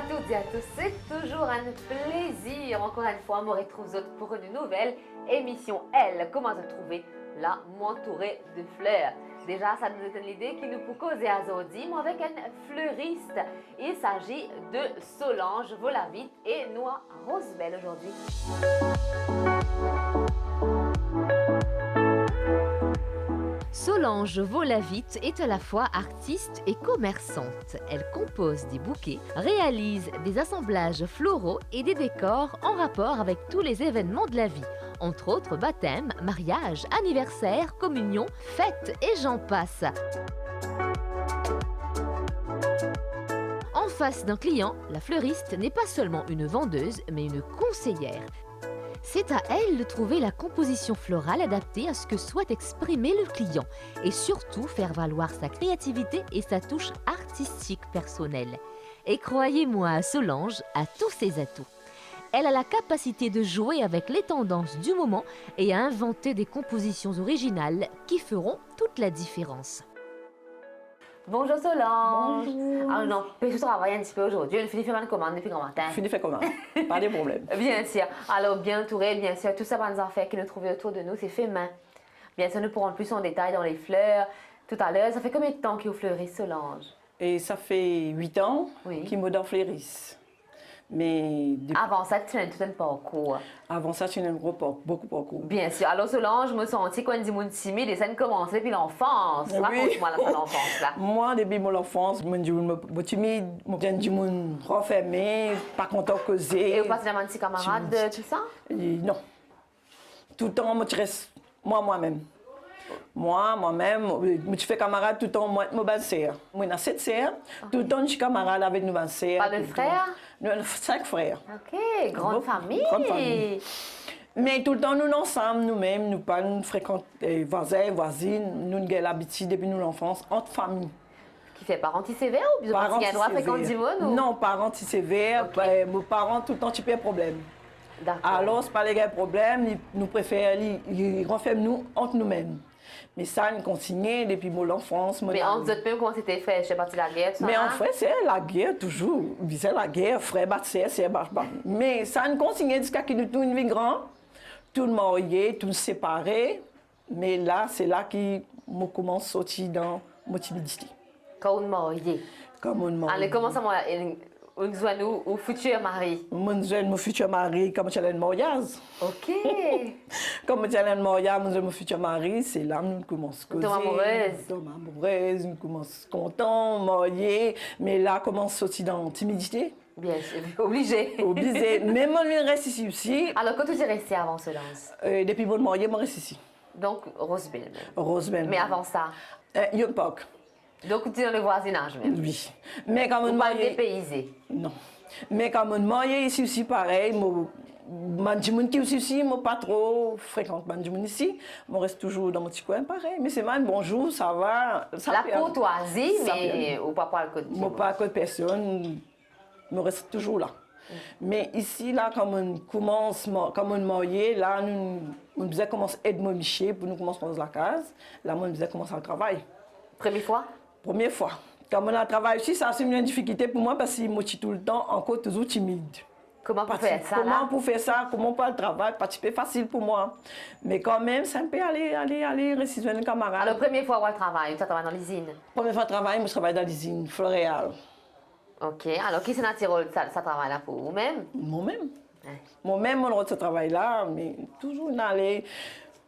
toutes et à tous, c'est toujours un plaisir, encore une fois, me retrouver pour une nouvelle émission. Elle, comment se trouver là, m'entourer de fleurs. Déjà, ça nous donne l'idée qu'il nous peut causer à Zodi, moi avec un fleuriste. Il s'agit de Solange Volavite et nous, Rosebelle aujourd'hui. Solange Volavite est à la fois artiste et commerçante. Elle compose des bouquets, réalise des assemblages floraux et des décors en rapport avec tous les événements de la vie, entre autres baptêmes, mariages, anniversaires, communions, fêtes et j'en passe. En face d'un client, la fleuriste n'est pas seulement une vendeuse, mais une conseillère. C'est à elle de trouver la composition florale adaptée à ce que souhaite exprimer le client et surtout faire valoir sa créativité et sa touche artistique personnelle. Et croyez-moi, Solange a tous ses atouts. Elle a la capacité de jouer avec les tendances du moment et à inventer des compositions originales qui feront toute la différence. Bonjour Solange. Bonjour. Alors non, je travaille un petit peu aujourd'hui. Je finis de faire ma commande depuis grand matin. Fini fait comment? Pas de problème. Bien sûr. Alors bien entouré, bien sûr, tout ça va nous en faire que nous trouvons autour de nous, c'est fait main. Bien sûr, nous pourrons plus en détail dans les fleurs. Tout à l'heure, ça fait combien de temps que vous fleurissez, Solange? Et ça fait 8 ans qu'il me fleurissent. Mais avant ça, tu n'as tout un parcours. Avant ça, tu n'as beaucoup parcours. Bien sûr. Alors Solange, je me sentis quand on dit mon timide et ça a commencé depuis l'enfance. Oui. Raconte-moi l'enfance là. Moi, depuis mon enfance, je suis timide, je suis renfermé, pas content de causer. Et vous passez un petit camarade de tout ça? Non. Tout le temps, je reste moi-même. Moi-même, je fais camarade tout le temps, moi, ma sœur. Moi, j'ai 7 sœurs, tout le temps, je suis camarade avec nos sœurs. Pas de frères? Nous avons 5 frères. Ok, grande famille. Grande famille. Mais tout le temps, nous ensemble, nous-mêmes, nous fréquentons les voisins, voisines, nous avons l'habitude depuis nous l'enfance, entre familles. Qui fait parents sévères ou bien parce qu'il y a droit à fréquenter du monde? Non, parents sévères, Okay. Mes parents tout le temps, tu peux problème. D'accord. Alors, ce n'est pas les problèmes, nous préférons, ils renferment nous entre nous-mêmes. Mais ça, nous continuons depuis mon enfance. Mais en vous même comment c'était fait? Je sais pas si la guerre, tout ça. Mais en fait, c'est la guerre toujours. C'est la guerre, frère, c'est mais ça nous continue jusqu'à ce que nous tous migrants, tous mariés, tous séparés. Mais là, c'est là que je commence à sortir dans ma timidité. Quand on marié. Comme on marié. Allez, comment ça m'a. On voit nous au futur mari. Mon futur mari, comme tu as un mariage. Ok. Comme tu as un mariage, mon futur mari, c'est là que nous commençons à causer. Tombe amoureuse. Tombe amoureuse, nous commençons contents, mariés. Mais là, commence à sortir dans la timidité. Bien sûr, obligé. Obligé. Même moi, je reste ici aussi. Alors, quand tu es restée avant Solange? Depuis mon mariage, je reste ici. Donc, Rosebelle. Rosebelle. Mais avant ça? Young Park. Donc, tu es dans le voisinage même? Oui. Mais quand on pas marié. dépaysé? Non. Mais quand on marié ici aussi, pareil, les qui aussi, moi pas trop fréquente ici. Je reste toujours dans mon petit coin, pareil. Mais c'est mal, bonjour, ça va. Ça la courtoisie, mais au pas le côté. Moi pas à côté de personne, je reste toujours là. Mais ici, là, quand on commence, quand on marié, là, on devait commencer à aider mon Michel pour nous commencer à la case. Là, on devait commencer le travail. Première fois? Première fois. Quand on a travaillé ici, ça a été une difficulté pour moi parce que je suis tout le temps encore toujours timide. Comment pour faire ça? Comment pour faire ça? Comment pour le travail? Pas facile pour moi. Mais quand même, ça peut aller, réciser un camarade. Alors, première fois où tu travailles dans l'usine? Première fois travail, je travaille dans l'usine Floréal. Ok. Alors, qui c'est dans Tyrol, ça travaille là pour vous-même? Moi-même. Ouais. Moi-même, on a ce travail-là, mais toujours aller.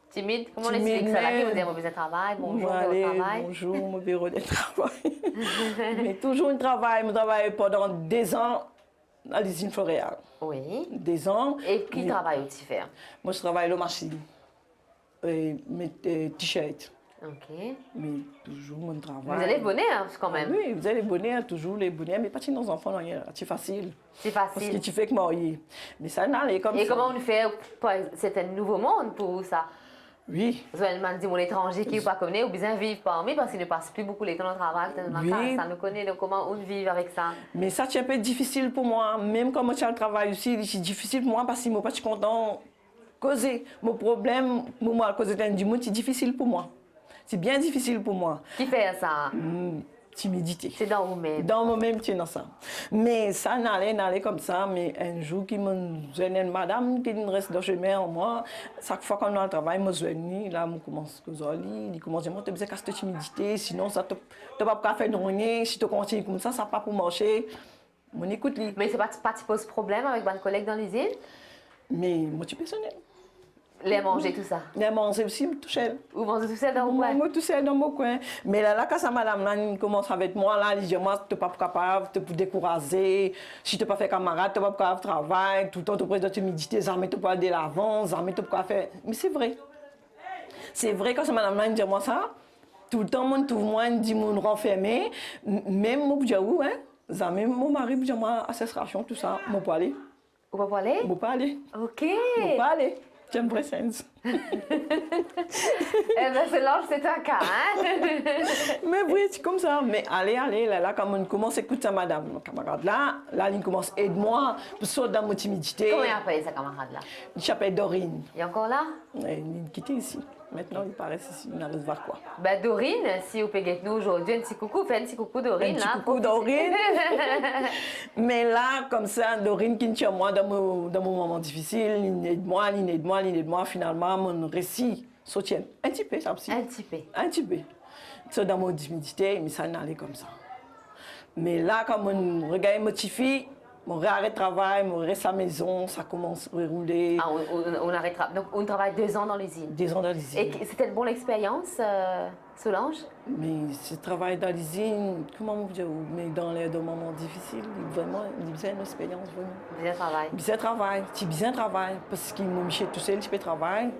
Timide? Comment on explique ça? Là, qui vous dit, mon bureau de travail, bonjour, bureau de travail? Bonjour, mon bureau de travail. Mais toujours un travail. Je travaille pendant 2 ans à l'usine Floréal. Oui. 2 ans. Et qui travaille où tu fais? Moi, je travaille à la machine. Mes t-shirts. Ok. Mais toujours mon travail. Vous allez bonnet quand même? Oui, vous allez bonnet, toujours les bonnets. Mais pas chez nos enfants, c'est facile. C'est Parce que facile. tu fais que marier. Mais ça n'allait comme ça. Et comment on fait? C'est un nouveau monde pour vous, ça? Oui. Vous allez me dire, mon étranger qui n'est pas connu, ou bien vivre parmi parce qu'il ne passe plus beaucoup de temps au travail, Oui. ça nous connaît, donc comment on vit avec ça? Mais ça, c'est un peu difficile pour moi. Même quand je travaille aussi, c'est difficile pour moi parce que je ne suis pas content de causer. Mon problème, pour moi, à cause du monde, c'est difficile pour moi. C'est bien difficile pour moi. Qui fait ça? timidité. C'est dans vous-même. Dans moi-même, tu es dans ça. Mais ça n'allait comme ça. Mais un jour, qui m'a une madame qui reste dans le chemin en moi, chaque fois qu'on a le travail, moi, je viens là, je commence à dire, il commence à dire, tu as besoin de timidité, sinon, ça ne va pas faire de rien. Si tu continues comme ça ne va pas pour marcher. On écoute lui. Mais c'est pas tu poses problème avec votre collègue dans l'usine? Mais moi, tu personnel. Les manger, tout ça? Les manger aussi, tout seul. Vous mangez tout seul dans vos coin? Moi, tout seul dans mon coin. Mais là, quand ça, madame, là, il commence avec moi, là, il dit, moi, tu n'es pas capable, tu peux décourager. Si tu n'es pas fait camarade, tu n'es pas capable de travailler. Tout le temps, tu peux timidité, ça tu peux aller de l'avant, ça tu peux faire. Mais c'est vrai. C'est vrai, quand ça, madame, là, il dit moi ça, tout le temps, moi, tout le monde dit, moi, renfermé. Même, moi, je dis, où, hein? Même mon mari, je dis, moi, association, tout ça, moi, pas aller. Vous ne pouvez pas aller? Moi, pas aller. OK. Moi, pas aller. J'aime vrai sens. Eh bien, c'est un cas, hein? Mais oui, c'est comme ça. Mais allez, là, quand on commence à écouter madame, mon camarade là, il commence à aider moi pour sortir dans mon timidité. Comment il appelle sa camarade-là? Il s'appelle Dorine. Il est encore là? Il est quitté ici. Maintenant, il paraît ici. Il n'arrive voir quoi. Ben, Dorine, si vous payez nous aujourd'hui, un petit coucou, fais un petit coucou Dorine. Un petit coucou Dorine. Mais là, comme ça, Dorine qui tient moi dans mon moment difficile, il aide moi. Finalement, mon récit soutient un petit peu, ça aussi. Un petit peu. Un petit peu. C'est dans mon timidité, mais ça n'allait comme ça. Mais là, quand on regarde motivé, on arrête le travail, on reste à la maison, ça commence à rouler. Ah, on arrêtera. Donc, on travaille 2 ans dans l'usine. 2 ans dans l'usine. Et c'était une bonne expérience, Solange? Mais ce travail dans l'usine, comment vous dire, mais dans les moments difficiles, vraiment, il faisait une expérience vraiment. Bien travail. Bien travail, parce qu'il m'a mis tout seul, je peux travailler.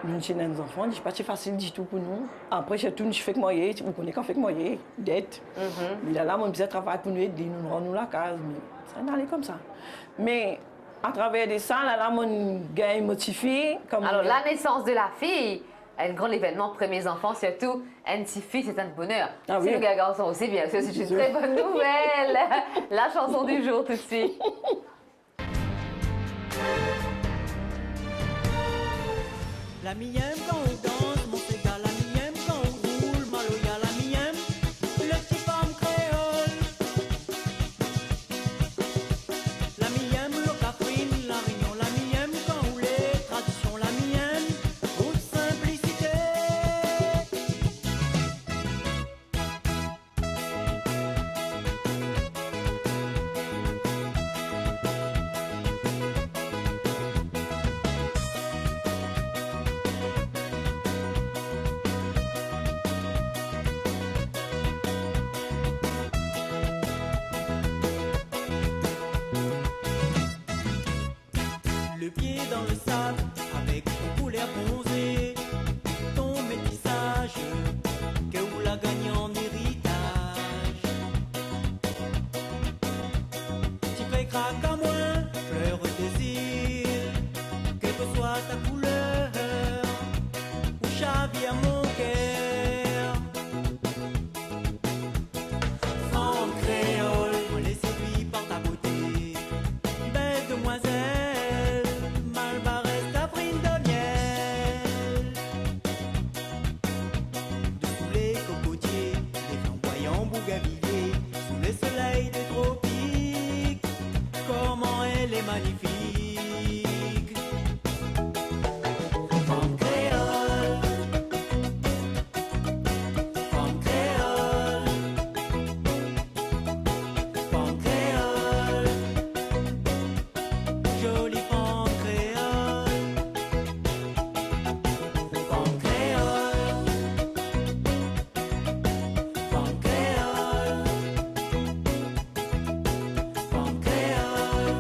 Nous, chez nos enfants, c'est pas facile du tout pour nous. Après, j'ai tout, je fais que moi, vous connaissez qu'on fait que moi, d'être. Mais là, mon bien travail pour nous aider, nous rendre la case, mais ça n'allait comme ça. Mais à travers de ça, là, mon gars est motivé. Alors, la naissance de la fille, un grand événement pour mes enfants, surtout une petite fille, c'est un bonheur. Ah, si oui. le gars garçon aussi, bien sûr, c'est une très bonne nouvelle. La chanson du jour, tout de suite. La mienne quand on danse, mon Sega, la mienne quand on roule, Maloya, la mienne, le petit femme créole. La mienne, le cafrine, la réunion, la mienne quand on les traditions, la mienne, haute simplicité. Le pied dans le sable, avec ton couleur bronzée, ton métissage, que vous la gagnez en héritage. Tu fais craque à moins, fleur désir, quelle que soit ta couleur, ou chavire mon cœur. Femme créole, on les séduit par ta beauté, belle demoiselle, Malbarès, Caprine de miel. Dessous les cocotiers, les flamboyants bougainvilliers, sous le soleil des tropiques, comment elle est magnifique. Femme créole, femme créole, femme créole, jolie femme créole, femme créole, femme créole, femme créole,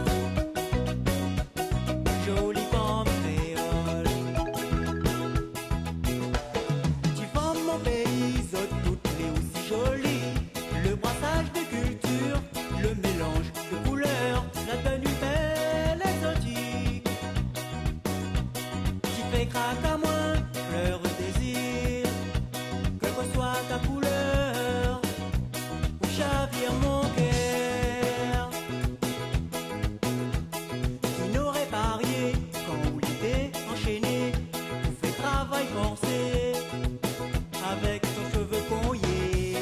jolie femme créole. Tu formes mon pays, toutes les aussi jolies. Le brassage de culture, le mélange de couleurs, la tenue belle exotique. Tu fais craque à moi, fleur désir, quelle que soit ta couleur, où chavire mon cœur. Tu n'aurais parié quand vous l'idée enchaînée, vous fait travail forcé avec ton cheveu cogné.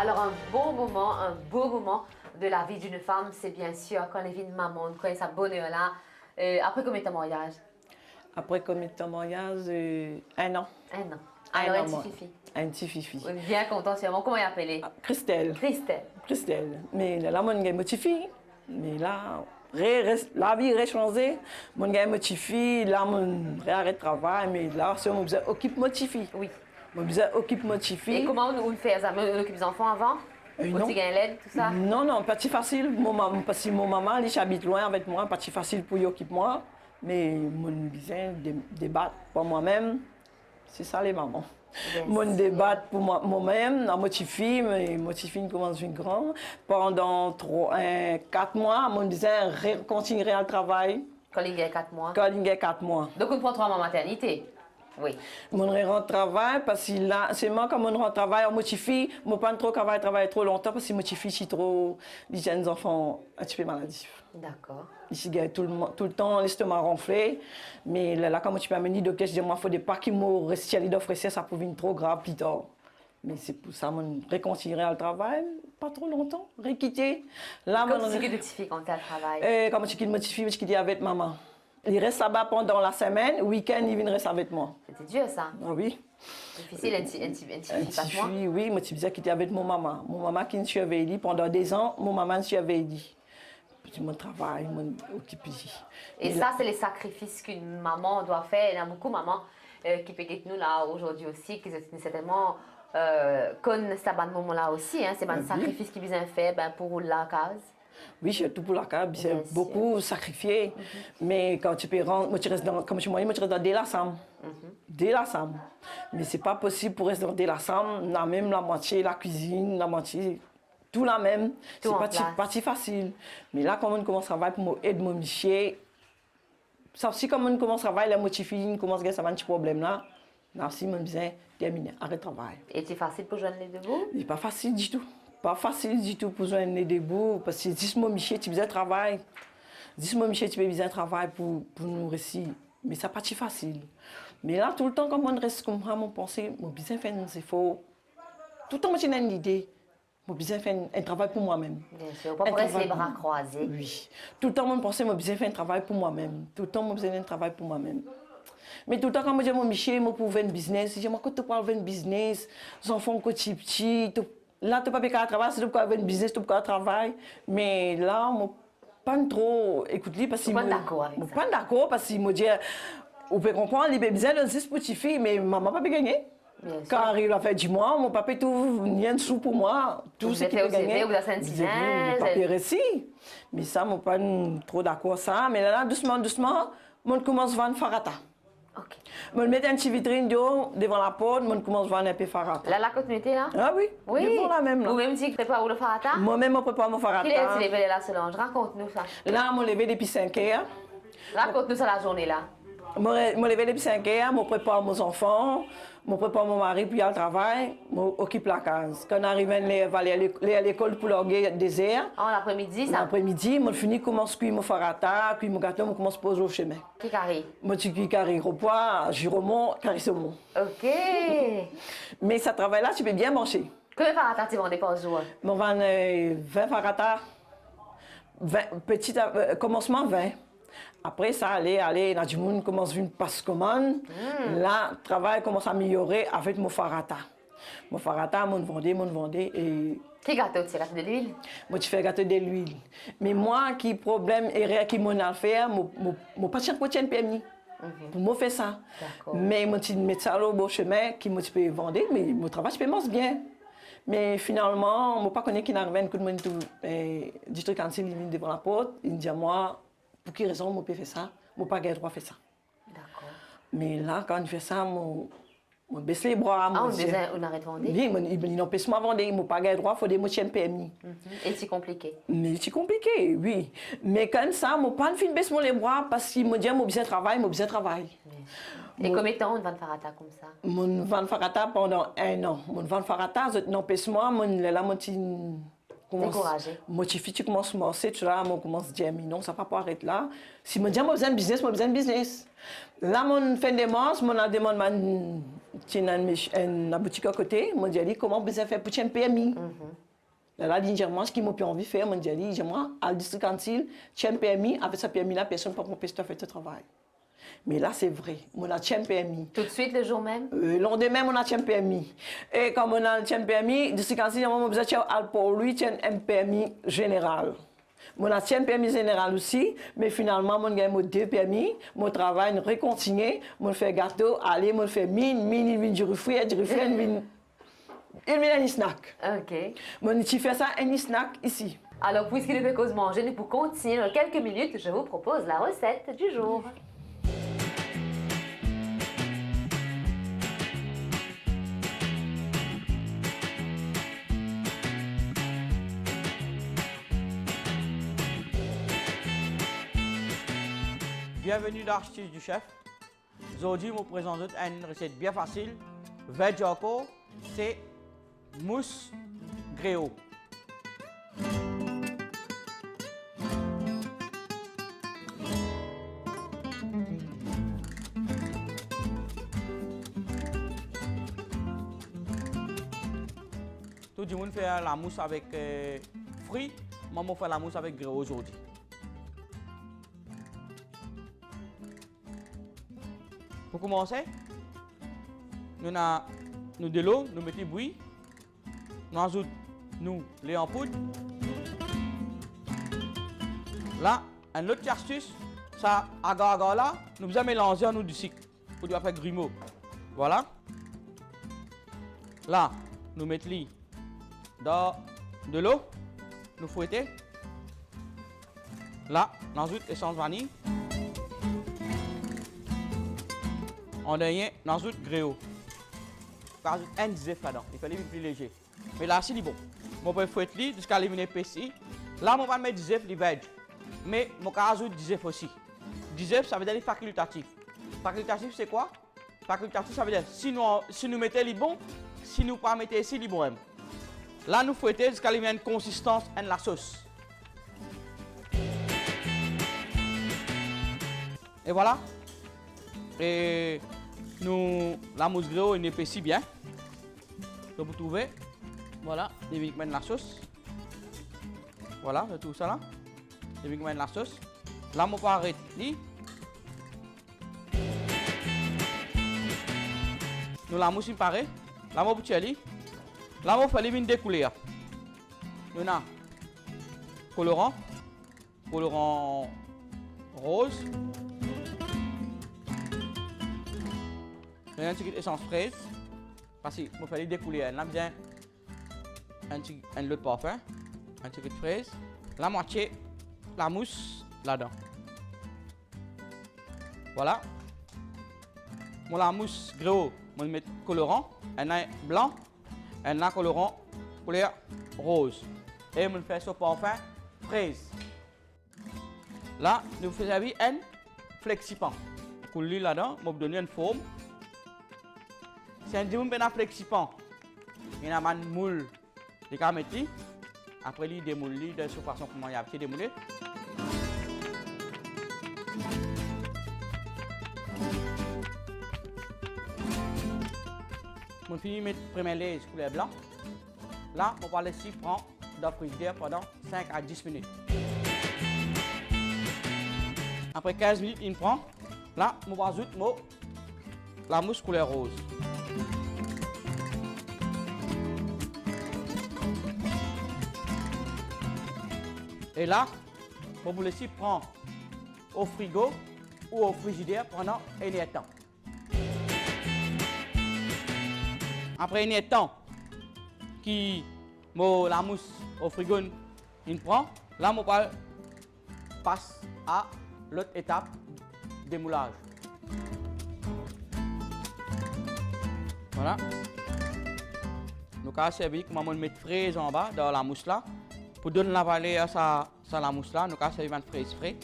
Alors, un beau moment de la vie d'une femme, c'est bien sûr quand elle vit une maman, quand elle a sa bonheur-là. Après combien de temps mariage? Après combien de temps de mariage? 1 an. 1 an. Un Alors, an, un petit moi. fifi. Un petit fifi. On est bien content, sûrement. Comment elle est appelée? Christelle. Christelle. Christelle. Mais là, mon gars, petit fille. Mais là, la vie est changée. Mon gars, petit fille. Là, mon arrête de travail. Mais là, c'est mon besoin occupe mon petit fille. Oui. Mon besoin occupe mon petit Et fille. comment on fait ça? On occupe les enfants avant? Non. Aussi gagne l'aide, tout ça? Non, pas si facile. Parce que mon maman, elle habite loin avec moi. Pas si facile pour y occuper moi. Mais mon besoin débattre pour moi-même. C'est ça les mamans. Mon débat pour moi-même, dans mon petit fille, mais mon petit fille commence une grande. Pendant 4 mois, mon besoin continuer à travail. Quand il y a 4 mois. Quand il y a 4 mois. Donc on prend 3 mois maternité. Oui. Mon rentre travail parce que là, c'est moi quand mon rentre travail, mon petit fille, mon pas trop travailler trop longtemps parce que mon petit fille c'est trop, les jeunes enfants un petit peu maladifs. D'accord. Ici, tout le temps, l'estomac ronflé. Mais là, quand je suis amené, le docteur, je dis, moi, il ne faut pas qu'il me reste d'offrir ça pour venir trop grave plus tard. Mais c'est pour ça que je réconcilierai au travail, pas trop longtemps, réquitter. Là, comment tu quittes de petite fille quand tu as le travail? Quand je quitte ma petite fille, je quitte avec maman. Il reste là-bas pendant la semaine, le week-end, il vient rester avec moi. C'était dur ça? Ah oui. Difficile, un petit passe-moi? Oui, moi, je disais qu'il était avec mon maman. Mon maman qui me surveillait pendant 2 ans, mon maman me surveillait. Mon travail, mon occupé. Et ça, c'est les sacrifices qu'une maman doit faire. Il y a beaucoup de mamans qui peuvent être nous là aujourd'hui aussi, qui certainement connaissent ce moment-là aussi. Hein. C'est un sacrifice qu'ils ont fait pour la case. Oui, surtout pour la case, c'est beaucoup sacrifié. Mais quand tu peux rentrer, moi, tu restes dans, comme je me dis, tu restes dans Delassam. Delassam. Mais c'est pas possible pour rester dans Delassam, on a même la moitié, la cuisine, la moitié. Tout la même, c'est pas si facile. Mais là, quand on commence à travailler pour aider mon monsieur, ça aussi, quand on commence à travailler, la moitié fille, commence à avoir un petit problème là. Là aussi, on besoin terminer, arrêter de travail. Et c'est facile pour joindre les debout? C'est pas facile du tout. Pas facile du tout pour joindre les debout. Parce que dis mon monsieur, tu besoin de travail. Dis mon monsieur, tu as besoin de travail pour nous réussir. Mais ça pas si facile. Mais là, tout le temps, quand on reste comme ça, mon pensée, mon besoin de faire c'est faux. Tout le temps, j'ai une idée. J'ai besoin de faire un travail pour moi-même. Bien sûr, pas pour rester les bras croisés. Oui. Tout le temps, je pensais que j'ai besoin de faire un travail pour moi-même. Tout le temps, j'ai besoin d'un travail pour moi-même. Mais tout le temps, quand je dis à mon Michel, je peux faire un business, je dis, quand tu parles de business, les enfants sont petits, là, tu ne peux pas travailler, si tu peux faire un business, tu peux pas travailler. Mais là, je ne pas trop écouter parce que je ne suis pas d'accord avec ça. Je ne suis pas d'accord parce qu'il me dit, on peut comprendre, il a besoin de 6 petites filles, mais maman n'a pas gagné. Quand arrive la fin du mois, mon papa tout rien de sous pour moi. Tout ce qui peut gagner. Vous avez senti papier récit. Mais ça, je ne suis pas trop d'accord avec ça. Mais là, doucement, je commence à vendre farata. Ok. Je mets une petite vitrine devant la porte, je commence à vendre un peu farata. Là, quand tu étais là? Ah oui, oui. devant la même. Vous-même, tu prépares le farata? Moi-même, je prépare mon farata. Qui est-ce qui levé là, Solange? Raconte-nous ça. Là, je me levé depuis 5 heures. Raconte-nous ça la journée là. Je me levé depuis 5 heures, je prépare mes enfants, je prépare mon mari pour aller au travail, je occupe la case. Quand on arrive, on va aller à l'école pour leur désert. En l'après-midi, ça? L'après-midi, je finis, commence à cuire mon farata, puis mon gâteau, je commence à poser au chemin. Qui carré? Moi, je cuis carré au poids, giromont, carré saumon. Ok. Mais ça travail là, tu peux bien manger. Combien de farata tu vendais par jour? Je vends 20 farata, commencement 20. Après ça, aller, dans du monde commence à passer commande. Là, le travail commence à améliorer avec mon farata. Mon farata, mon vendais. Et... Quel gâteau, c'est gâteau de l'huile? Moi, je fais gâteau de l'huile. Mais moi, qui problème et qui m'en a fait, mon patient peut être permis. Pour moi, faire ça. Mais je mets ça au bon chemin, qui me peut vendre, mais mon travail, je peux manger bien. Mais finalement, je ne sais pas qui n'arrive un coup de monde du truc quand il devant la porte. Il me dit à moi, pour quelle raison je peux faire ça? Je n'ai pas le droit de faire ça. D'accord. Mais là, quand je fais ça, je baisse les bras. Ah, on arrête de vendre? Oui, il n'empêche pas de vendre. Je n'ai pas le droit, il faut des moitiés de permis. Et c'est compliqué? Mais c'est compliqué, oui. Mais quand ça, je n'ai pas de baisser les bras parce qu'il me dit que je besoin de travail, Et combien de temps on vend farata comme ça? Je vends farata pendant 1 an. Je vends farata, je n'empêche moi, Découragé. Motivé, tu commences à marcher, tu là, on commence à dire, mais non, ça ne va pas arrêter là. Si je dis, j'ai besoin de business, j'ai besoin de business. Là, mon fin de mois, je me demande, une boutique à côté, je me dis, comment besoin faire pour un PMI? Là, dernièrement, ce qui m'a plus envie de faire, je me dis, moi, à le district Antil, tu as un PMI, avec ce PMI-là, personne ne peut m'empêcher de faire ce travail. Mais là, c'est vrai, on a un PMI. Tout de suite, le jour même? Le lendemain, on a un PMI. Et comme on a un PMI, district Antil, on a besoin pour lui, un PMI général. On a un PMI général aussi, mais finalement, on a deux PMI. Mon travail, je continue, je fais gâteau, aller, je fais mine du refroid, il met un snack. OK. Je fais ça, un snack ici. Alors, puisque nous fait cause manger, nous pour continuer dans quelques minutes, je vous propose la recette du jour. Bienvenue dans l'Astuce du Chef. Aujourd'hui, je vous présente une recette bien facile. Veg encore, c'est mousse gréo. Tout le monde fait la mousse avec fruits. Moi, je fais la mousse avec gréo aujourd'hui. Pour commencer, nous avons de l'eau, nous mettons bouillir. Nous ajoutons les en poudre. Là, un autre astuce, ça, agar là, nous allons mélanger nous du sucre pour faire grumeau. Voilà. Là, nous mettons dans de l'eau, nous fouettons. Là, nous ajoutons essence vanille. On a ajoute gréo. On ajoute un dizef là-dedans. Il fallait plus léger. Mais là, c'est bon. On peut fouetter jusqu'à éliminer l'épaisseur. Là, on va mettre dizef, les veg. Mais on peut ajouter dizef aussi. Dizef, ça veut dire facultatif. Facultatif, c'est quoi? Facultatif, ça veut dire si nous mettons les bons, si nous ne pas mettre ici, les bons. Là, nous fouettons jusqu'à éliminer une consistance de la sauce. Et voilà. Et la mousse gréo, elle épaissit bien. Donc vous trouvez, voilà, les véhicules de la sauce. Voilà, tout ça là. Les véhicules de la sauce. Là, on peut arrêter. Nous la mousse pareil. Là, on peut tirer. Là, on fait les mines découler. Nous avons colorant rose. Un petit essence fraise, parce qu'il faut faire découler. On a besoin un lot de parfum, un petit de fraise, la moitié, la mousse là-dedans. Voilà. Moi, la mousse gréo, je mets colorant, un blanc, un colorant couleur rose. Et je fais ce parfum fraise. Là, nous faisons un flexipan. Pour lui là-dedans, je vais donner une forme. Si on dit que c'est flexipan, il y a un moule de camétri. Après, il démoule de cette façon comment il y a petit démoulé. On finit de mettre premier lait couleur blanc. Là, on va laisser prendre dans le frigidaire pendant 5 à 10 minutes. Après 15 minutes, il prend. Là, on va ajouter la mousse couleur rose. Et là, on vous laisse prendre au frigo ou au frigidaire pendant un temps. Après un temps qui la mousse au frigo il prend, là on passe à l'autre étape démoulage. Voilà. Nous allons servir comment mettre fraise en bas dans la mousse là. Pour donner la valeur à la mousse là, nous allons servir une fraise frais.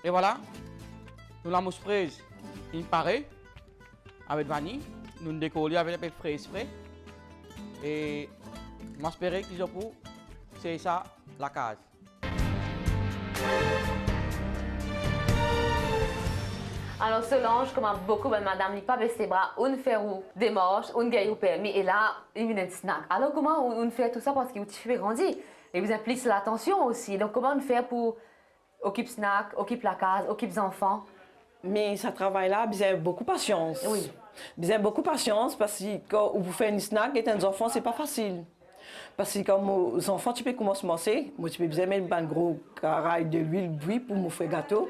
Et voilà, nous la mousse fraise, une parée avec vanille, nous décoller avec un peu de fraise frais. Et j'espère que je peux, c'est ça la case. Alors Solange, comme beaucoup de madame, n'est pas baissé les bras, on fait des marches, on gagne au permis et là, il y a un snack. Alors comment on fait tout ça parce que vous fait grandir et vous implique l'attention aussi. Donc comment on fait pour occuper snack, occuper la case, occuper les enfants? Mais ce travail-là, besoin beaucoup de patience. Oui. Besoin beaucoup de patience parce que quand vous faites un snack et un enfant, c'est pas facile. Parce que comme les enfants, tu peux commencer à manger. Moi, tu peux besoin mettre un gros carré de l'huile bouillie pour me faire gâteau.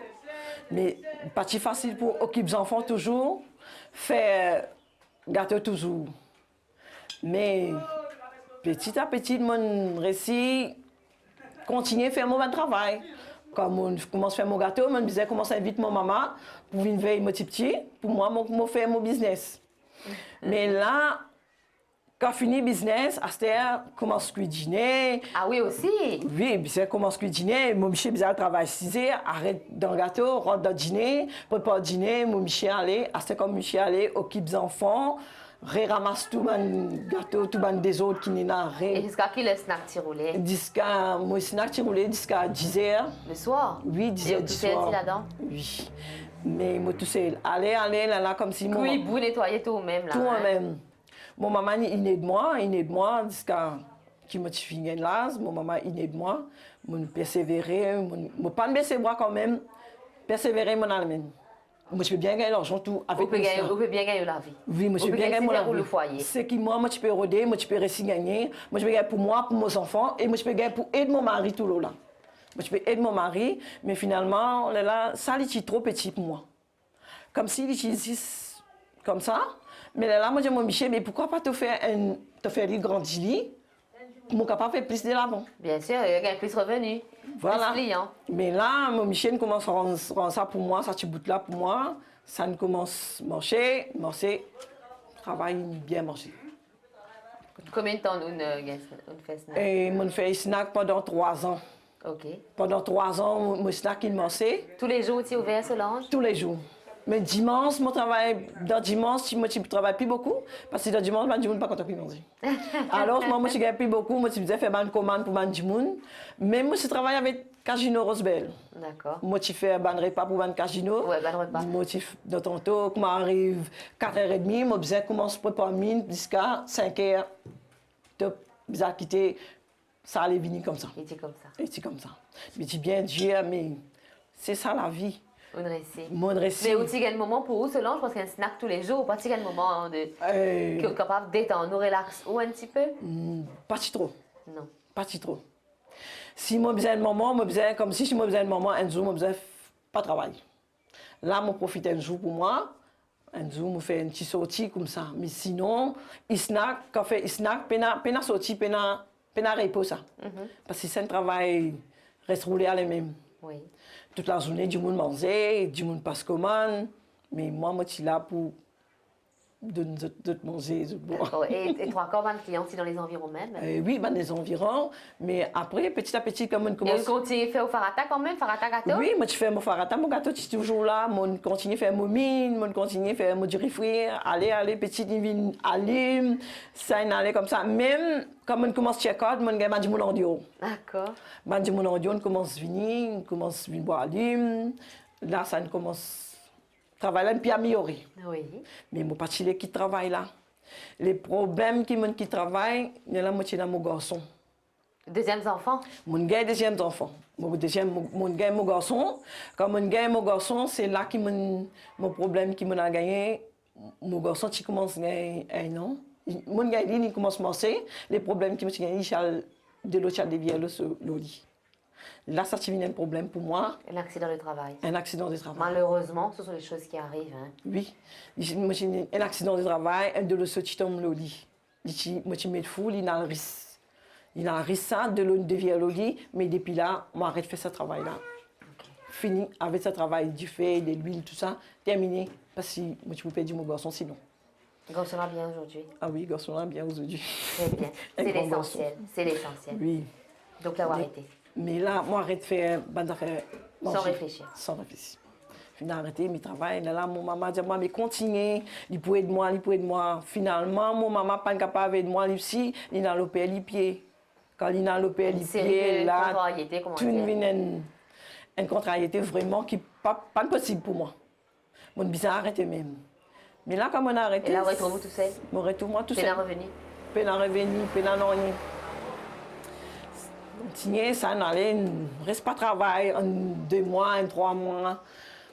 Mais pas si facile pour occuper les enfants toujours, faire gâteau toujours. Mais petit à petit, mon récit continue à faire mon travail. Quand je commence à faire mon gâteau, je disais commence à inviter mon maman pour venir veiller mon petit, pour moi, je faire mon business. Mais là, quand je finis le business, Astère commence à cuisiner. Ah oui, aussi? Oui, je commence à cuisiner. Mon Michel travaille 6 heures, arrête dans le gâteau, rentre dans le dîner, prépare le dîner. Mon Michel allait, Astère comme Michel allait, occupe les enfants, ramasse tout le gâteau, tout les autres qui n'est pas. Et jusqu'à qui le snack tiroulé? Jusqu'à, mon snack tiroulé jusqu'à 10 heures. Le soir? Oui, 10 heures et du soir. Et soir. tu là-dedans? Oui. Mais moi tout seul. Allez, là, comme si Oui, vous nettoyez tout même là. tout hein? moi-même. Mon maman, il aide moi, jusqu'à qui me fini là, mon maman, il aide moi, je persévérer, je pas me baisser bras quand même, persévérer mon allemagne. Moi, je peux bien gagner l'argent tout avec Vous pouvez bien gagner la vie. Oui, moi, je peux bien gagner la mon le foyer. C'est qui moi, je peux roder, moi, je peux réussir gagner, moi, je peux gagner pour moi, pour mes enfants, et moi, je peux gagner pour aider mon mari tout là. Moi, je peux aider mon mari, mais finalement, là, ça, il est trop petit pour moi. Comme s'il utilise comme ça. Mais là, moi, je dis, Michel, mais pourquoi pas te faire grandir pour capable de faire plus de l'avant? Bien sûr, il y a plus de revenus, Voilà. plus de clients. Mais là, mon Michel commence à rendre ça pour moi, ça petit bout là pour moi. Ça ne commence à marcher, travail bien marcher. Combien de temps on fait snack? Et mon fait snack pendant 3 ans. Ok. Pendant 3 ans, mon snack il marchait Tous les jours, tu es ouvert, Solange? tous les jours. Mais dimanche, mon travail, dans dimanche, je ne travaille plus beaucoup. Parce que dans dimanche, je ne suis pas content de manger. Alors, moi, je ne gagne plus beaucoup. Moi, je faisais faire une commande pour manger. Mais moi, je travaille avec Casino Rosebel. D'accord. Moi, je fais un repas pour manger Casino. Oui, un repas. Moi, de tantôt, quand j'arrive 4h30, moi, je commence à préparer mine jusqu'à 5h. Je vais quitter, ça allait venir comme ça. Et tu es comme ça. Et c'est comme ça. Mais tu bien dire, mais c'est ça la vie. On réussit. Mon récit. Mais aussi, il y a un moment pour vous, Solange, parce qu'il y a un snack tous les jours. Pas qu'il y a un moment de... qui est capable d'étendre, nous relax ou un petit peu? Pas si trop. Non. Pas si trop. Si moi besoin de moment, moi besoin comme si moi besoin de moment, un jour moi besoin pas travailler. Là, moi profite un jour pour moi. Un jour, moi fais une petite sortie comme ça. Mais sinon, il snack, quand fait snack, pena sortie, pena repos ça. Parce que c'est un travail reste roulé à lui-même. Oui. Toute la journée, du monde manger, du monde passe commande. Mais moi, je suis là pour donner de manger, de boire. D'accord. Et tu as encore 20 clients aussi dans les environs même? Oui, dans les environs. Mais après, petit à petit, comme on commence... Et vous continuez à faire au farata quand même? Farata gâteau? Oui, moi, je fais mon farata, mon gâteau, je suis toujours là. Moi, je continue à faire mon mine, moi, je continue à faire mon riz. Allez, petit, il allume. Ça, il allait comme ça. Même quand on commence à check-out, moi, je dis mon audio. D'accord. Je dis mon audio, on commence à venir, on commence à venir boire allume. Là, ça commence à travailler, puis à améliorer. Oui. Mais mon parti qui travaille là. Les problèmes qui travaillent, il y a la moitié de mon garçon. Deuxième enfant? Mon gars, deuxième enfant. Mon gars, mon garçon. Quand mon gars, mon garçon, c'est là que mon problème qui m'a gagné. Mon garçon, qui commence à gagner 1 an. Mon gars, il commence à marcher. Les problèmes qui m'ont gagné, il de l'autre chat de vielle sur le lit. Là, ça devient un problème pour moi. Un accident de travail. Un accident de travail. Malheureusement, ce sont les choses qui arrivent. Hein. Oui. Moi, j'ai un accident de travail, un de l'autre qui tombe le lit. Moi, je me fous, il a un risque. Il a un risque ça, de l'autre devient le lit, mais depuis là, on arrête de faire ce travail-là. Okay. Fini avec ce travail du fait, de l'huile, tout ça, terminé. Parce que moi, je peux perdre mon garçon sinon. Le garçon va bien aujourd'hui? Ah oui, le garçon va bien aujourd'hui. Très bien. C'est l'essentiel. C'est l'essentiel. Oui. Donc là, on va arrêter. Mais là, moi, arrête de faire manger. réfléchir. Sans réfléchir. J'ai arrêté mes travail. Là, mon maman dit, moi, mais continuez, il peut aider moi, il peut aider moi. Finalement, mon maman pas capable de moi aussi, il a l'opé les pieds. Quand il a l'opé les pieds, là, tout une contrariété vraiment qui n'est pas possible pour moi. Mon bizarre arrêté même. Mais là, quand on a arrêté. Et là, retrouve-vous tout seul? Je retrouve moi tout seul. Peine à revenir? Peine à revenir, peine à rien. Continuer, ça n'allait, reste pas travail, en 2 mois, en 3 mois.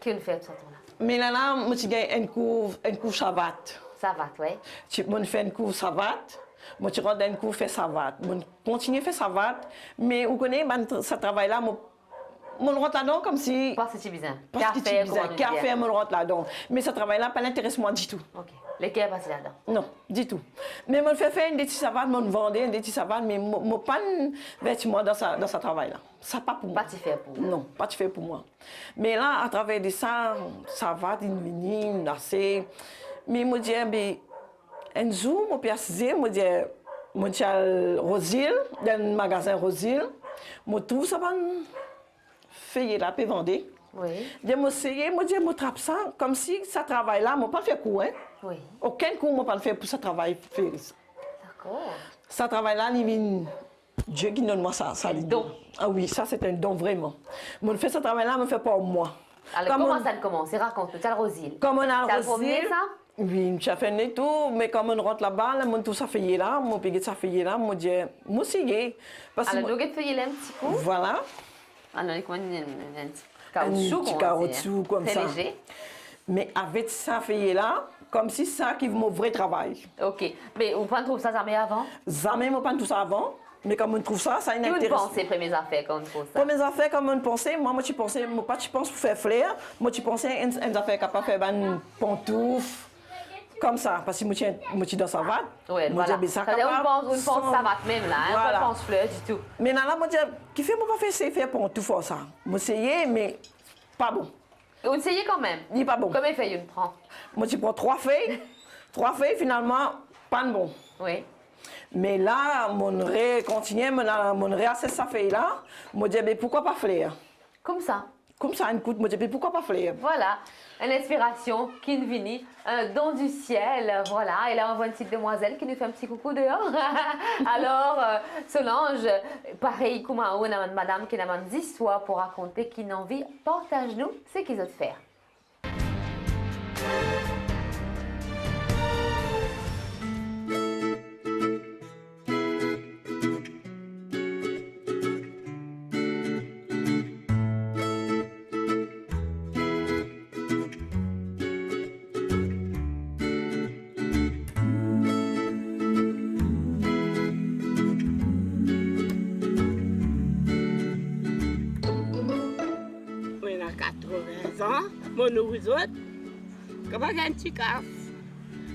Qu'est-ce que fait ce temps-là? Mais là, moi, j'ai gagné un cours savate. Savate, oui. Je fais un cours savate. Moi, je rentre dans un cours fait savate. Je continue à faire savate. Mais vous connaissez, ce travail-là, je rentre là-dedans comme si. Pas si bizarre. Café, je rentre là-dedans. Mais ce travail-là, pas l'intéresse moi du tout. Ok. Lesquels passent là-dedans? Non, du tout. Mais je fais faire des petits savates, je vendais des petits savates, mais je ne pas vêtements dans ce travail-là. Ça pas pour moi. Pas de fait pour vous? Non, pas de fait pour moi. Mais là, à travers de ça, savate, il vient, assez. Mais je dis, un jour, je suis à Rosil, dans le magasin Rosil, je trouve ça fait là, puis vendre. Oui. Je me essayé, je trappe ça comme si ça travail là, je pas fait coup, hein. Oui. Aucun coup, je pas fait pour ce travail. D'accord. Ce travail là, il vient Dieu qui donne moi ça. Un don. Ah oui, ça c'est un don vraiment. Je fais ce travail là, je ne fais pas pour moi. Alors comment ça commence? Raconte, tu as le Rosil. Comme on a le Rosil, ça? Oui, je fais tout, mais comme on rentre là-bas, tout ça fait là, je paye ça fait là, je dis, moi aussi, parce que. Alors, nous fait là un petit coup. Voilà. Alors, un petit caoutchouc comme ça. Très léger. Mais avec ça fait là, comme si ça qui est mon vrai travail. Ok. Mais vous ne trouvez ça jamais avant? Jamais, je ne pas tout ça avant. Mais comme on trouve ça, ça intéresse. intéresse. Vous pensez premières affaires quand on trouve ça? Premières affaires, comme on pensait, moi, je pensais, pas je pense pour faire flair, moi, je pensais une affaire capable de faire une pantoufle, comme ça, parce que moi, je suis dans sa vatte. Oui, voilà. C'est-à-dire, on pense sa vatte même là, voilà. On pense fleur du tout. Mais là, moi, je dis, qui fait, moi, pas faire pantoufle, ça. Moi, essayé, mais pas bon. Vous essayez quand même? Il n'est pas bon. Combien de feuilles on prend? Moi, je prends 3 feuilles. 3 feuilles, finalement, pas de bon. Oui. Mais là, mon ré continue, mon ré a cette feuille-là. Moi, je dis, mais pourquoi pas flair? Comme ça? Comme ça, une coup, moi, je dis, mais pourquoi pas flair? Voilà, une inspiration qui nous vient, un don du ciel, voilà. Et là, on voit une petite demoiselle qui nous fait un petit coucou dehors. Alors, Solange, pareil comme une madame qui a une histoire pour raconter, qui n'a envie, partage-nous ce qu'ils ont fait. Moi, nous autres, comment un petit casse,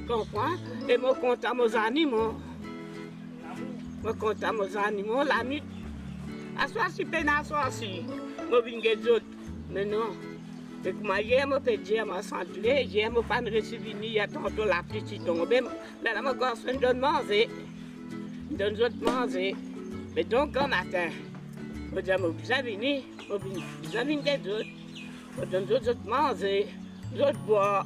comprends? Et moi, compte à mes animaux. Moi, compte à mes animaux, la nuit. À soi, si peine à soi, si. Moi, je viens des autres. Mais non. Et comme hier, je peux dire, je suis hier, je pas reçu il y a tantôt la petite tombée. Là, je me donne manger. Je donne autres manger. Mais donc, un matin, je dis, je suis venu, je suis venu des autres. Je donne aux autres manger, aux autres boire.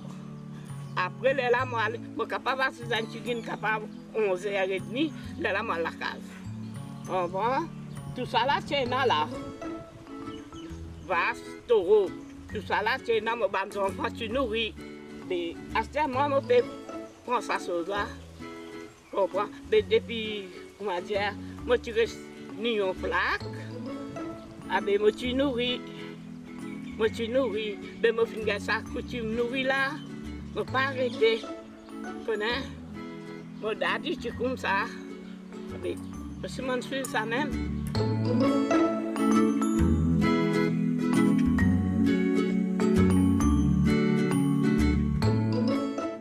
Après, là, je suis capable de faire des choses capable de 11h30, là, je suis à la case. Bon, tout ça là, c'est là. Vache, taureau, tout ça là, c'est là, mes enfants, tu nourris. Mais à ce moment, je peux prendre ça chose-là. Comprends? Mais depuis, comment dire, moi, tu restes ni en plaque, mais moi, tu nourris. Moi, tu nourris, mais moi, je fais ça, tu me nourris là, je ne peux pas arrêter. Tu connais? Moi, daddy, tu es comme ça. Mais je m'en suis ça même.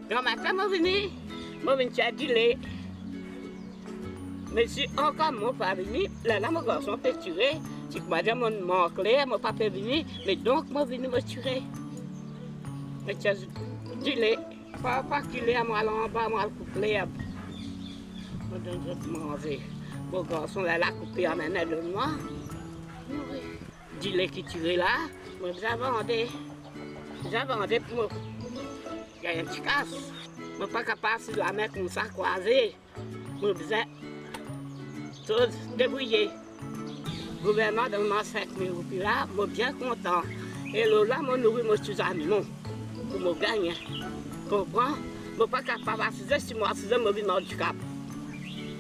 Grand matin, je viens à Dile. Mais si encore moi pas venu, là, mon garçon peut tuer. Si madame mon manque là, mon papa est venu, mais donc moi venu me tuer. Mais tu as dit lait, pas qu'il est à moi en bas, moi couper. Je donne manger. Mon garçon là, coupé à main de moi. dis-le qui tiré là, moi j'ai vendu pour moi gagner un petit casse. Je ne suis pas capable de la mettre comme ça croisée. Je besoin de débrouiller. Le gouvernement donne 5 000 roupies là, je suis bien content. Et là, je nourris mes petits animaux pour me gagner. Comprends? Je ne suis pas capable de 6 mois, 6 ans, je vis dans le handicap.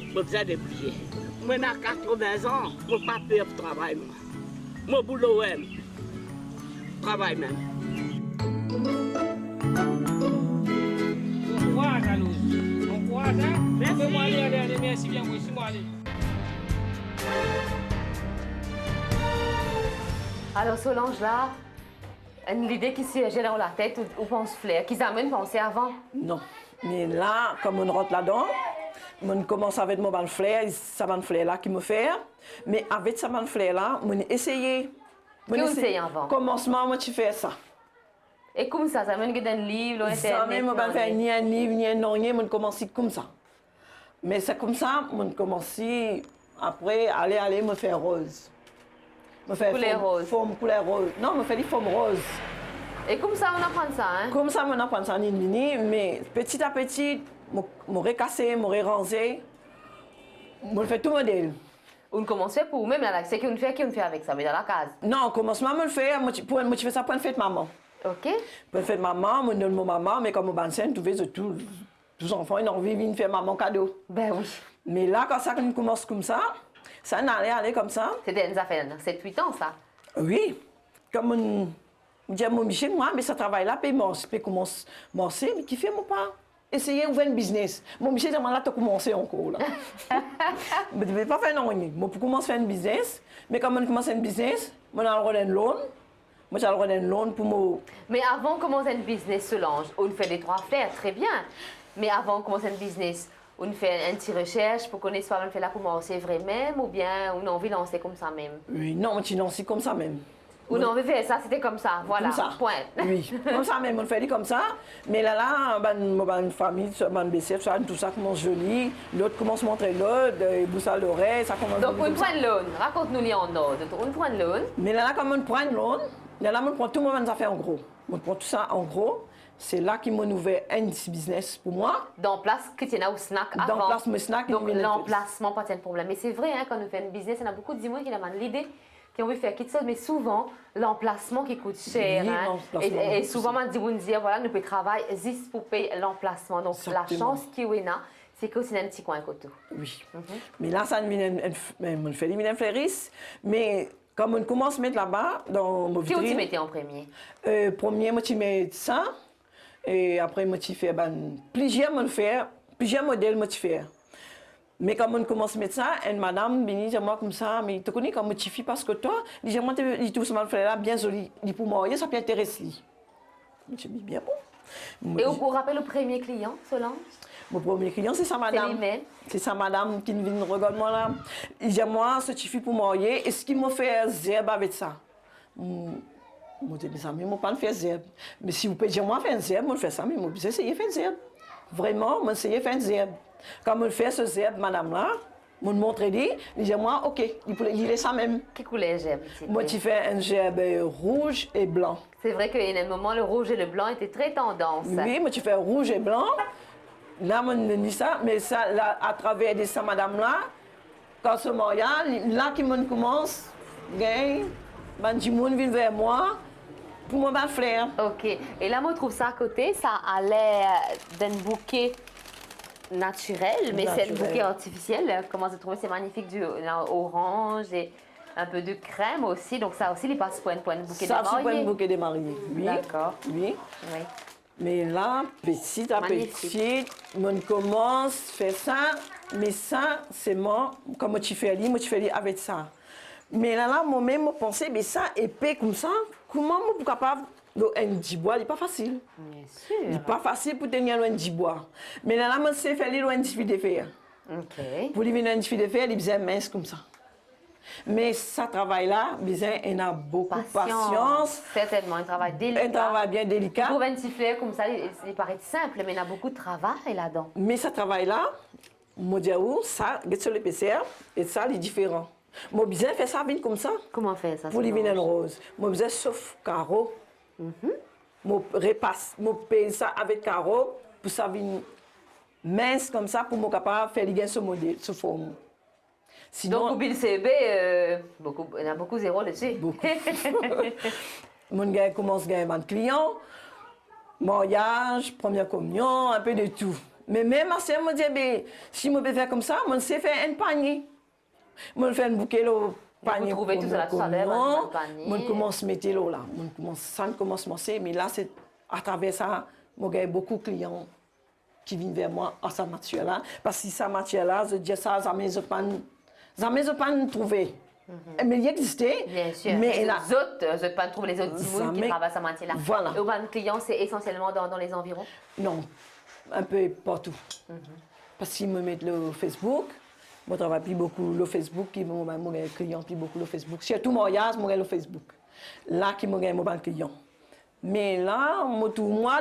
Je besoin de débrouiller. Moi, j'ai 80 ans, je ne suis pas payé pour travailler. Mon boulot, je travaille même. Bon courage, Alouz. Bon courage, hein? Merci. Fais-moi aller, merci bien, moi, moi aller. Alors Solange, là, l'idée qui s'est gérée dans la tête, ou pense Flair, qu'ils amènent penser avant. Non. Mais là, comme on rentre là-dedans, on commence avec mon flair, ça flair là qui me fait. Mais avec ça flair là, on essaye. Qu'est-ce que vous essayez avant? Commencement, moi, tu fais ça. Et comme ça mène un livre, un Ça internet. même, on va faire ni un livre, ni un rien, on commence comme ça. Mais c'est comme ça, on commence après, aller, me faire rose. Me faire Couleur rose. Forme couleur rose. Non, me faire des formes roses. Et comme ça, on apprend ça, hein? Comme ça, on apprend ça en mini, mais petit à petit, je cassé, je rangé, je fais tout modèle. On commence pour vous-même, c'est qu'on fait avec ça, mais dans la case. Non, commencement, je le fais, je fais ça pour une fête maman. Ok? Pour une fête maman, je donne mon maman, mais comme je suis enceinte, tous les enfants, ils ont envie de faire maman cadeau. Ben oui. Mais là, quand ça commence comme ça allait comme ça. C'était une affaire, 7-8 ans, ça. Oui, comme on dit à mon Michel, moi, mais ça travaille là, puis je commence à commencer, mais qui fait mon pas? Essayer d'ouvrir un business. Mon Michel, j'ai là, tu as commencé encore. Là. Je ne vais pas faire non, mais pour commencer à faire un business, mais quand on commence un business, on a le loan. Moi, j'ai le loan pour moi. Mais avant de commencer un business, Solange, on fait des 3 flairs, très bien. Mais avant de commencer un business, on fait un petit recherche pour connaître soit on fait là pour commencer vrai même ou bien on a envie de lancer comme ça même. Oui, non, on lance comme ça même. On a envie de faire ça, c'était comme ça, voilà, Comme ça. point. Oui, comme ça même, on fait comme ça. Mais là, une famille, une BCF, tout ça commence joli. L'autre commence à montrer l'autre, bousse à l'oreille, ça commence Donc, on comme ça. prend l'eau, raconte-nous les en ordre. On prend l'eau. Mais là, comme on prend l'eau, là, on prend tout le monde, ça fait en gros. On prend tout ça en gros. C'est là qu'il m'a ouvert un petit business pour moi. Dans place que tu as au snack avant. Dans place, mon snack. Donc, l'emplacement, pas de problème. Mais c'est vrai, hein, quand on fait un business, il y en a beaucoup de gens qui ont l'idée, qui ont envie de faire quelque chose, mais souvent, l'emplacement qui coûte cher. Oui, hein, et souvent, on dit, voilà, nous pouvons travailler juste pour payer l'emplacement. Donc, Exactement. la chance qu'il y a, c'est que c'est un petit coin à côté. Oui. Mais là, ça me fait une fleuriste. Mais quand on commence à mettre là-bas, dans mon vitrine. Qu'est-ce que tu mettais en premier? Premier, moi, tu mets ça. Et après, moi, tu fais plusieurs modèles, moi, tu fais. Mais quand on commence à mettre ça, une madame dit moi comme ça, mais tu connais comment tu fais parce que toi, dis moi, tu tout ça là, bien joli. Dit pour moi, ça peut intéresser. Je dis bien bon. Et vous rappelez le premier client, Solange? Mon premier client, c'est sa madame. C'est sa madame qui vient regarder moi là. Il dit moi, ce tu fais pour moi, est-ce qu'il m'a fait zèbre avec ça? Moi, je dis, mais je ne pas faire zèbre. Mais si vous pouvez dire, moi, faire un zèbre, je fais ça, mais je vais essayer de faire un zèbre. Vraiment, je vais essayer de faire un zèbre. Quand je fais ce zèbre, madame-là, je montre, il dit, moi, OK, il est ça même. Quelle couleur zèbre? Moi, tu fais un zèbre rouge et blanc. C'est vrai qu'à un moment, le rouge et le blanc étaient très tendance. Oui, moi, tu fais rouge et blanc. Là, je dis ça, mais ça, là, à travers de ça, madame-là, quand ce mariage, là, qui commence, du monde vient vers moi. Pour moi, flair. OK. Et là, moi, je trouve ça à côté, ça a l'air d'un bouquet naturel, mais c'est un bouquet artificiel. Comment tu trouves? C'est magnifique, du orange et un peu de crème aussi. Donc, ça aussi, il passe pour un bouquet de mariée. Ça, c'est pour un bouquet de mariée, oui. D'accord. Oui. Oui. Mais là, petit à petit, on commence à faire ça. Mais ça, c'est moi, comme tu fais moi, tu fais avec ça. Mais là, moi-même, je pensais, mais ça, épais comme ça, comment je suis capable de un bois, il n'est pas facile. Bien sûr. Il n'est pas facile pour tenir un bois. Mais là, je sais faire un petit de fer. OK. Pour lui venir un petit de fer, il besoin mince comme ça. Mais ça travail-là, il a beaucoup de patience. Certainement, un travail délicat. Un travail bien délicat. Pour un petit fleur comme ça, il paraît simple, mais il y a beaucoup de travail là-dedans. Mais ce travail-là, je dis, ça, regarde sur l'épaisseur, et ça, il est différent. Mon besoin fait ça vite comme ça. Comment faire ça? Pour les vignes roses. Mon besoin sauf carreau. Mon repasse, mon paye ça avec carreau pour ça vigne mince comme ça pour mon capable faire les ce modèle, ce forme. Donc, au Bill CB, il y a beaucoup zéro dessus. Beaucoup. Mon gars commence à gagner un client, mariage, première communion, un peu de tout. Mais même à ça, je me dis, si je peux faire comme ça, je sais faire un panier. Je fais un bouquet de panier. Vous trouvez tout ça tout à l'heure, un panier. Je commence à mettre là. Ça commence à monter, mais là, c'est à travers ça, je gagne beaucoup de clients qui viennent vers moi à sa matière-là. Parce que sa matière-là, je dis ça, ça ne pas trouver. Mais il existait. Bien sûr. Mais les autres, je ne pas trouver les autres dimours qui travaillent à sa matière-là. Voilà. Et au ban client, c'est essentiellement dans les environs? Non, un peu partout. Parce qu'ils me mettent le Facebook. Moi, je travaille plus beaucoup le Facebook, qui mon client plus beaucoup le Facebook. Surtout mariage, moi le Facebook. Là, qui me gagne mon client. Mais là, moi,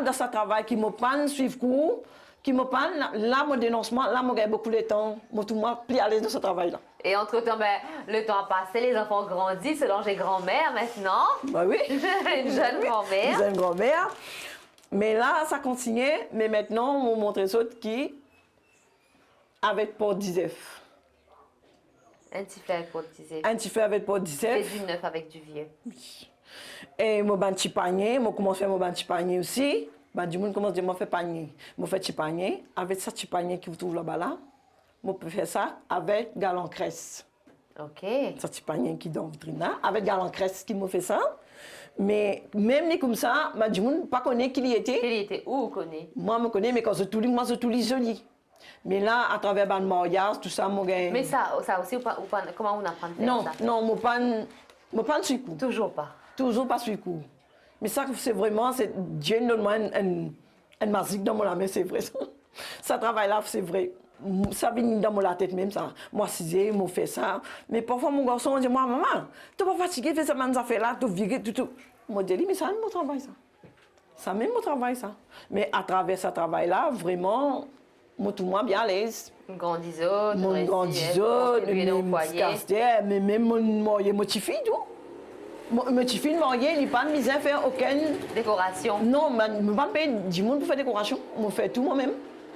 dans ce travail qui me prend, suivre cours, qui me prend, là, mon dénoncement, là, je gagne beaucoup de temps. Moi, plus à l'aise dans ce travail-là. Et entre-temps, le temps a passé, les enfants ont grandi, selon j'ai grand-mère maintenant. Bah oui. Une jeune grand-mère. Une jeune grand-mère. Mais là, ça continuait. Mais maintenant, on montre les autres qui, avec Port d'Isef. Un petit fait avec Port d'Isef. Un petit fait avec Port d'Isef. C'est du neuf avec du vieux. Oui. Et mon petit panier, moi commence à faire mon petit panier aussi. Du monde commence à dire, faire panier. Moi fais petit panier. Avec ce petit panier qui vous trouve là-bas là, moi peux faire ça avec galon cresse. OK. Ce petit panier qui est dans la vitrine là, avec galon cresse qui me fait ça. Mais même comme ça, du monde pas connaît qui il était. Qui il était où, vous connaissez? Moi, je connais, mais quand je tous les joli. Mais là, à travers le mariage, tout ça, moi, mais ça aussi, comment on apprend à faire non, ça? Non, je ne pas sur coup. Toujours pas. Toujours pas sur coup. Mais ça, c'est vraiment, Dieu nous donne un magique dans mon main, c'est vrai. Ça travail-là, c'est vrai. Ça vient dans mon tête même, ça. Moi, si je fais ça. Mais parfois, mon garçon me dit, moi, maman, tu n'es pas fatigué de faire ça, affaires-là, tu virer tout. Moi, je dis, mais ça, c'est mon travail, ça. Ça, même mon travail, ça. Mais à travers ce travail-là, vraiment, moi, tout le monde bien à l'aise. Une grande isote, mon grand isote, mais même mon petit fille, tout. Mon petit fille, il n'a pas de misère à faire aucune décoration. Non, je ne peux pas payer du monde pour faire décoration. Je fais tout moi-même.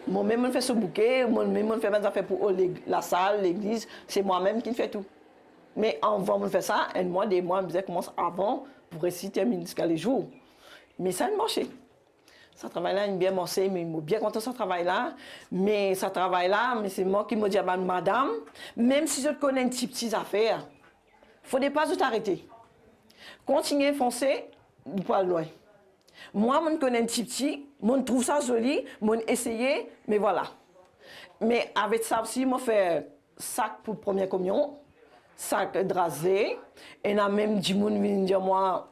Moi-même, je fais ce bouquet, moi-même, je fais mes affaires pour la salle, l'église. C'est moi-même qui fais tout. Mais avant de faire ça, un mois, des mois, je commence avant pour réciter jusqu'à les jours. Mais ça a marché. Ça travail-là, il bien marché, mais je suis bien content de ce travail-là. Mais ce travail-là, c'est moi qui me dis à madame, même si je connais une petite affaire, il ne faut pas t'arrêter. Continuer à foncer, pas loin. Moi, je connais un petit, je trouve ça joli, je essayer, mais voilà. Mais avec ça aussi, je fais sac pour première communion, sac drasé, et là même du monde vient dire moi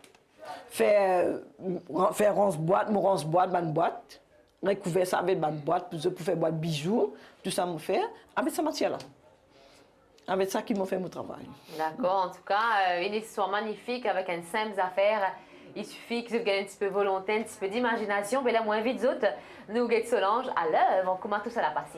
faire ronce-boîte, mon ronce-boîte, bonne boîte, recouvrir ça avec bonne boîte, pour faire boîte bijoux, tout ça me fait avec cette matière-là. Avec ça qui m'a fait mon travail. D'accord, en tout cas, une histoire magnifique avec une simple affaire. Il suffit que vous ayez un petit peu de volonté, un petit peu d'imagination. Mais là, moins vite, autres, nous, Guette Solange, à l'œuvre, comment tout ça l'a passé.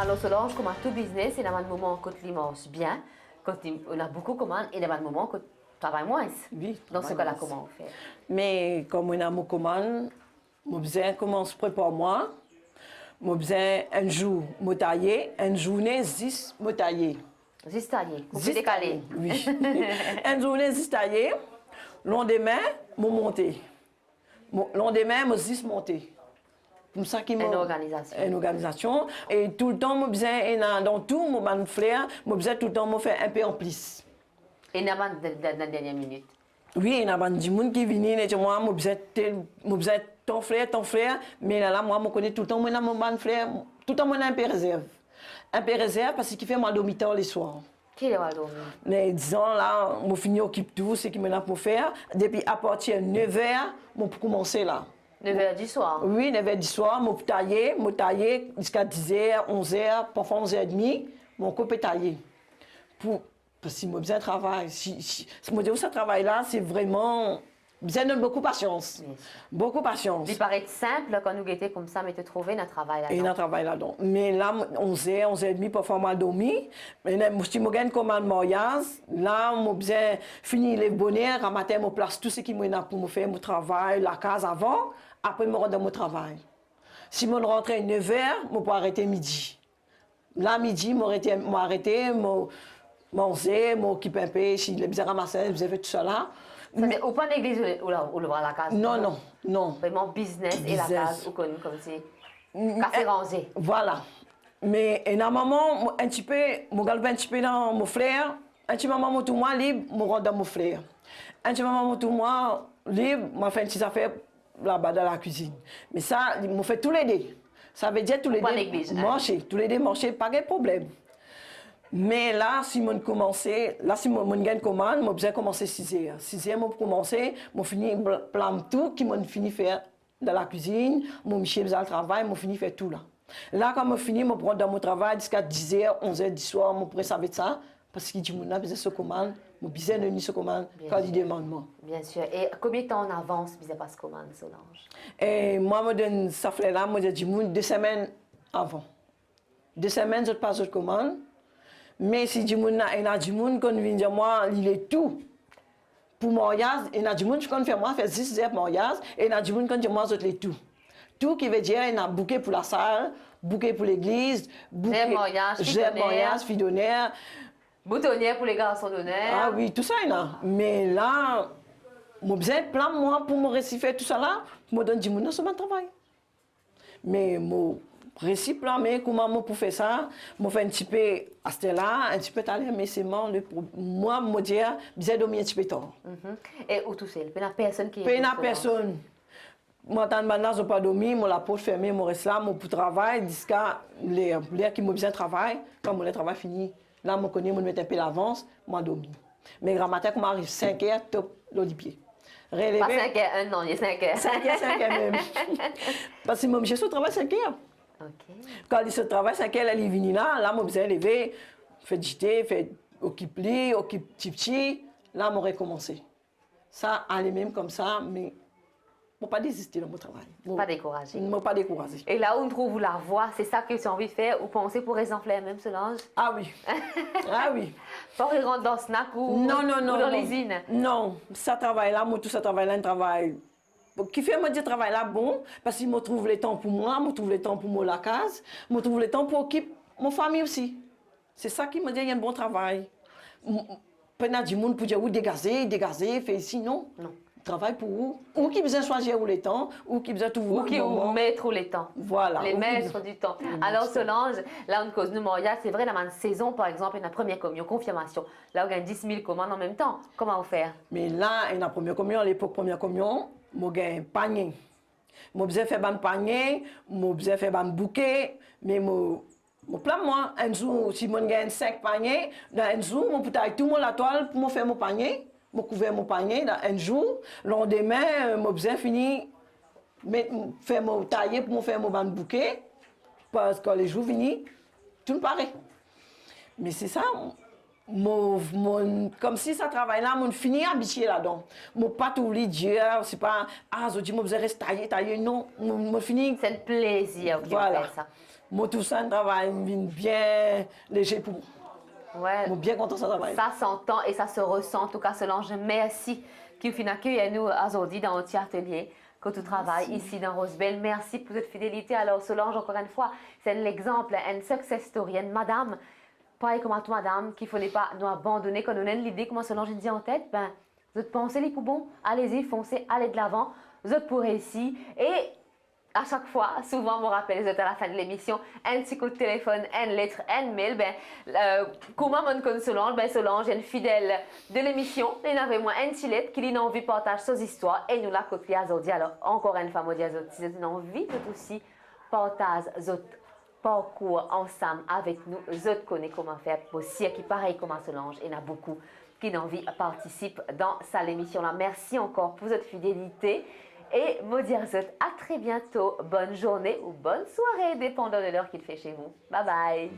Alors Solange, comme à tout business, il y a un moment quand il marche bien, quand on a beaucoup de commandes, et il y a un moment quand tu travailles moins. Oui, Dans ce travaille cas-là, moins. comment on fait? Mais comme on a mon commande, mon besoin commence préparer moi. Mon besoin un jour me tailler, une journée 10 me tailler. Juste taillé, on peut 10 décaler. Oui. Une journée 10 tailler. Le lendemain, me monter. Le lendemain, me 10 monter. Comme ça qui Une organisation. Une organisation. Et tout le temps, mon besoin dans tout mon frère, mon besoin tout le temps me faire un peu en plus. Et il y a dans la dernière minute. Oui, il y a des gens qui viennent et disent moi, mon besoin ton frère, mais là, moi, je connais tout le temps, moi, mon frère, tout le temps, moi, un peu réserve. Un peu réserve parce qu'il fait mon dormiteur les soirs. Qui est le dormir? Mais disons, là, je finis occupe tout ce qu'il me pour faire. Depuis à partir de 9h, je peux commencer là. 9h du soir? Oui, 9h du soir, je peux tailler jusqu'à 10h, 11h, parfois 11h30, mon coupe est taillé. Parce que j'ai besoin de travail. Si je me dis, ce travail-là, c'est vraiment besoin de beaucoup de patience. Bien sûr. Beaucoup de patience. Il paraît simple quand nous guettons comme ça, mais te trouver un travail là-dedans. Et il y a un travail là-dedans. Mais là, 11h, 11h30, parfois, je dormi. Mais si je gagne comme un mariage, là, je besoin finir les bonheurs, à matin, je place tout ce qui me pour me faire mon travail, la case avant, après, je me rends dans mon travail. Si je rentre à 9h, je peux arrêter midi. Là, midi, je arrêter, manger, m'occuper un peu, si les besoin ramasser, je fais tout ça là. Mais au point d'église ou le voir la case? Non. Vraiment business et la case, ou comme c'est cassé rangé. Voilà. Mais énormément, un petit peu, je galbe un petit peu dans mon frère, un petit moment tout moi libre, je rentre dans mon frère. Un petit moment tout moi libre, je fais une petite affaire là-bas dans la cuisine. Mais ça, je fais tous les deux. Ça veut dire tous les deux marcher, tous les deux marcher, pas de problème. Mais là, si je commence, là, si je gagne commande, je besoin commencer 6h. 6h, je commence, je finis plan tout, qui je finis faire dans la cuisine, je finis le travail, je finis faire tout là. Là, quand je finis, je prends dans mon travail jusqu'à 10h, 11h du soir, je pourrais savoir ça, parce que je besoin de ce commande, je besoin de ce commande quand il demande moi. Bien sûr. Et combien de temps en avance, vous pas ce commande, Solange? Et moi, je donne ça fait là, je dis 2 semaines avant. 2 semaines, je passe de commande. Mais si il y a des gens qui viennent dire moi, il est tout. Pour mon mariage, il y a des gens qui font moi faire 10 heures de mariage, et il y a des gens qui disent moi, je l'ai tout. Tout qui veut dire, il y a un bouquet pour la salle, bouquet pour l'église, bouquet mariage, fille d'honneur. Boutonnière pour les garçons d'honneur. Ah oui, tout ça, il y a. Mais là, j'ai besoin de plan, moi, pour me réciter tout ça là, je me donne 10 minutes sur mon travail. Mais mon récit plan, mais comment moi pour faire ça, je fais un petit peu à ce là, un petit peu à l'air, mais c'est moi, me dire, besoin de dormir un petit peu tard. Et où tout seul? Il n'y a personne qui est. Il n'y a personne. Moi, tant maintenant, je n'ai pas dormi, la poche fermée, je reste là, je travaille, jusqu'à l'air qui m'a besoin de travail, quand mon travail fini. Là, je connais, je mets un peu l'avance, je dormi. Mais grand matin, quand j'arrive 5h, top, l'eau du pied. Pas 5h, non, il y a 5h. 5h même. Parce que mon chef travaille 5h. OK. Quand il se travaille 5h, elle est venue là, je besoin de lever, faire jeter, faire occuper, petit. Là, je recommencer. Ça, allait même comme ça, mais je ne pas désister de mon travail. Pas découragé. Je ne pas décourager. Et là où on trouve la voix, c'est ça que tu as envie de faire ou penser pour exemplaire même, Solange? Ah oui. Ah oui. Pas y rentrer dans snack ou Non. dans l'usine? Non, ça travail-là, moi, tout ça travail-là, un travail qui fait me dire travail là bon, parce qu'il me trouve le temps pour moi, me trouve le temps pour moi la case, me trouve le temps pour occuper mon famille aussi. C'est ça qui me dit il y a un bon travail. Pas du monde pour dire oui, dégazer, faire ici, non. Non. Travail pour vous. Ou qui besoin choisir où les temps, ou qui besoin tout vous. Ou qui mettre les temps. Voilà. Les maîtres du temps. Alors Solange, là on cause nous mariage, c'est vrai, dans une saison par exemple, une première communion, confirmation. Là on gagne 10 000 commandes en même temps. Comment on fait? Mais là, la première communion, à l'époque première communion, je gagne un panier. Je besoin faire un panier, je besoin faire un bouquet, mais je plan moi, un jour, si je gagne 5 paniers, dans un jour, je peux tailler tout la toile pour faire mon panier. Je couvert mon panier dans un jour. Le lendemain, je besoin finir, faire mon tailler pour faire mon bouquet. Parce que les jours finis, tout me paraît. Mais c'est ça, comme si ça travaille là, je finis habitué là-dedans. Je ne pas tout dire, c'est pas, je dis, je besoin rester tailler, non. Je finis. C'est un plaisir qui voilà. fait ça. Moi, tout ça, un travail bien léger pour moi. Ouais. Je suis bien content de ce travail. Ça s'entend et ça se ressent. En tout cas, Solange, merci qui vous accueillir nous aujourd'hui dans notre atelier que tu travailles ici dans Rosebel. Merci pour votre fidélité. Alors, Solange, encore une fois, c'est l'exemple, une success story, une madame, pareil comme à toi, madame, qu'il ne fallait pas nous abandonner. Quand on a l'idée, comment Solange dit en tête, ben, vous êtes pensez les coups bons, allez-y, foncez, allez de l'avant, vous êtes pour réussir. Et à chaque fois, souvent, on me rappelle, à la fin de l'émission, un petit coup de téléphone, une lettre, un mail, comment on connaît Solange? Ben, Solange est une fidèle de l'émission. Il avait moi un petit lettre qui lui a envie de partager ses histoires et nous l'a copié aujourd'hui. Alors, encore une fois, moi, dis si vous avez envie de aussi partager votre parcours ensemble avec nous, vous connaissez comment faire aussi, qui pareil comme Solange, il y en a beaucoup qui ont envie de participer dans cette émission-là. Merci encore pour votre fidélité. Et me dire à très bientôt. Bonne journée ou bonne soirée, dépendant de l'heure qu'il fait chez vous. Bye bye.